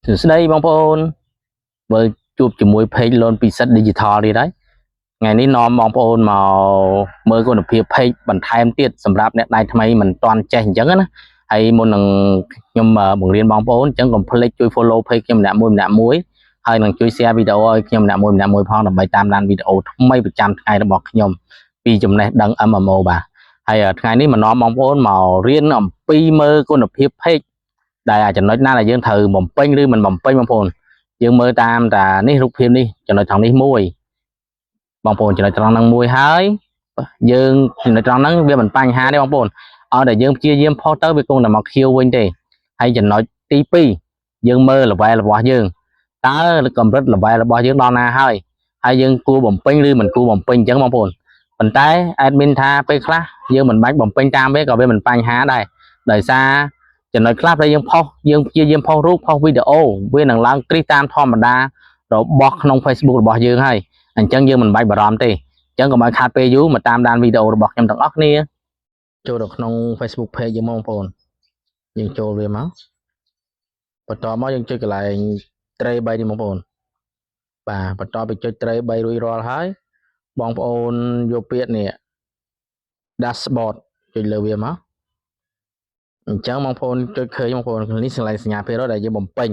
Từ đây bong bồn với chụp chỉ môi page luôn preset digital đi đấy ngàyนี้น้อมบองប្អូនមកមើលគុណភាព page បន្ថែមទៀតសម្រាប់អ្នកដៃថ្មីមិនទាន់ចេះអញ្ចឹងណាហើយមុននឹងខ្ញុំបង្រៀនបងប្អូនអញ្ចឹងកុំភ្លេចជួយ follow page ខ្ញុំម្នាក់មួយហើយនឹងជួយ share វីដេអូឲ្យខ្ញុំម្នាក់មួយផងដើម្បីតាមដានវីដេអូថ្មីប្រចាំថ្ងៃរបស់ខ្ញុំពីចំណេះដឹង MMO បាទហើយថ្ងៃនេះមកនាំបងប្អូនមករៀនអំពីមើលគុណភាព page ដែលចំណុចណាដែលយើងត្រូវបំពេញឬមិនបំពេញបងប្អូនយើងមើលតាមតានេះរូបភាពនេះចំណុចខាងនេះមួយបងប្អូនចំណុចត្រង់ហ្នឹងមួយហើយយើងចំណុចត្រង់ហ្នឹងវាមិនបញ្ហាទេបងប្អូនឲ្យតែយើងព្យាយាមផុសទៅវាគង់តែមកខៀវវិញទេហើយចំណុចទី2យើងមើល level របស់យើងតើកម្រិត level របស់យើងដល់ណាហើយយើងគួរបំពេញឬមិនគួរបំពេញអញ្ចឹងបងប្អូនប៉ុន្តែ admin ថាពេលខ្លះយើងមិនបាច់បំពេញតាមវាក៏វាមិនបញ្ហាដែរដោយសារចំណុចខ្លះពេលយើងផុសយើងព្យាយាមផុសរូបផុសវីដេអូវានឹងឡើងគ្រីសតាមធម្មតារបស់ក្នុង Facebook របស់យើងហើយអញ្ចឹងយើងមិនបាច់បារម្ភទេអញ្ចឹងកុំឲ្យខាតពេលយូរមកតាមដានវីដេអូរបស់ខ្ញុំទាំងអស់គ្នាចូលទៅក្នុង Facebook page យើងបងប្អូនយើងចូលវាមកបន្តមកយើងចុចកន្លែងត្រី3នេះបងប្អូនបាទបន្តពីចុចត្រី3រួចរាល់ហើយបងប្អូនយកពាក្យនេះ dashboard ចុចលើវាមកអញ្ចឹងបងប្អូនចុចឃើញបងប្អូននេះសញ្ញាភាគរយដែលយើងបំពេញ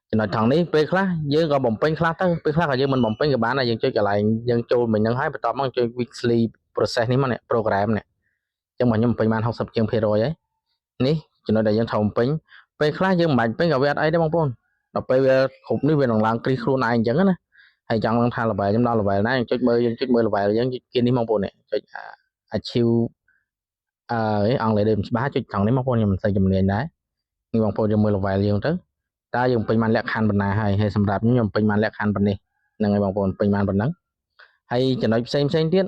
ចំណុចថងនេះពេលខ្លះយើងក៏បំពេញខ្លះទៅពេលខ្លះក៏យើងមិនបំពេញក៏បានដែរយើងចុចកន្លែងយើងចូលមិញហ្នឹងហើយបន្ទាប់មកចុច weekly process នេះមកនេះ program នេះអញ្ចឹងមកខ្ញុំបំពេញបាន60%ហើយនេះចំណុចដែលយើងត្រូវបំពេញពេលខ្លះយើងមិនបាច់ពេញក៏វាអត់អីដែរបងប្អូនដល់ពេលវាគ្រប់នេះវានឹងឡើងគ្រីសខ្លួនឯងអញ្ចឹងណាហើយចង់នឹងថា level ខ្ញុំដល់ level ណាយើងចុចមើល level យើងគេនេះបងប្អូននេះចុច achieve អង់គ្លេសដូចមិនច្បាស់ចុចថងនេះបងប្អូនខ្ញុំមិនសូវជំនាញដែរនេះបងប្អូនយើងមើល level យើងទៅតើយើងពេញបានលក្ខខណ្ឌប៉ុណ្ណាហើយសម្រាប់ខ្ញុំពេញបានលក្ខខណ្ឌប៉ុណ្នេះហ្នឹងហើយបងប្អូនពេញបានប៉ុណ្ណឹងហើយចំណុចផ្សេងទៀត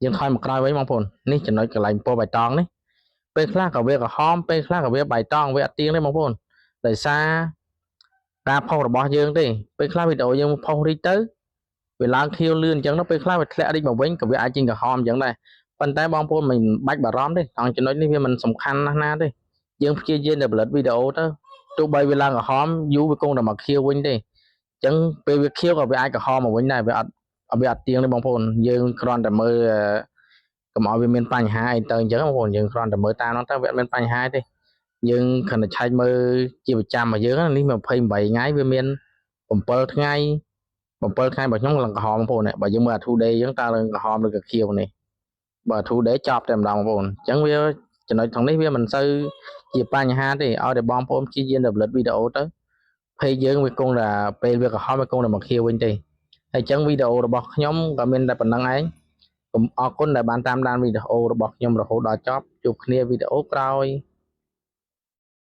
យើងថយមកក្រោយវិញបងប្អូននេះចំណុចកន្លែងពណ៌បៃតងនេះពេលខ្លះក៏វាក្រហមពេលខ្លះក៏វាបៃតងវាអត់ទៀងទេបងប្អូនដោយសារការផុសរបស់យើងទេពេលខ្លះវីដេអូយើងផុសរីកទៅវាឡើងខៀវលឿនអញ្ចឹងទៅពេលខ្លះវាធ្លាក់រីកមកវិញក៏វាអាចចេញក្រហមអញ្ចឹងដែរប៉ុន្តែបងប្អូនមិនបាច់បារម្ភទេត្រង់ចំណុចនេះវាមិនសំខាន់ណាស់ទេយើងព្យាយាមតែផលិតវីដេអូទៅទោះបីវាឡើងក្រហមយូរវាគង់តែមកខៀវវិញទេអញ្ចឹងពេលវាខៀវក៏វាអាចក្រហមមកវិញដែរវាអត់ទៀងទេបងប្អូនយើងគ្រាន់តែមើលកុំឲ្យវាមានបញ្ហាអីទៅអញ្ចឹងបងប្អូនយើងគ្រាន់តែមើលតាមនោះទៅវាអត់មានបញ្ហាទេយើងគ្រាន់តែឆែកមើលជាប្រចាំរបស់យើងនេះ28ថ្ងៃវាមាន7ថ្ងៃរបស់ខ្ញុំឡើងក្រហមបងប្អូនបើយើងមើលអា 2 day អញ្ចឹងតើឡើងក្រហមឬក៏ខៀវនេះបើ 2 day ចប់តែម្ដងបងប្អូនអញ្ចឹងវាចំណុចខាងនេះវាមិនសូវជាបញ្ហាទេឲ្យតែបងប្អូនព្យាយាមតែផលិតវីដេអូទៅpageយើងវាគង់តែពេលវាក្រហមវាគង់តែមកខៀវវិញទេហើយអញ្ចឹងវីដេអូរបស់ខ្ញុំក៏មានតែប៉ុណ្្នឹងឯងសូមអរគុណដែលបានតាមដានវីដេអូរបស់ខ្ញុំរហូតដល់ចប់ជួបគ្នាវីដេអូក្រោយ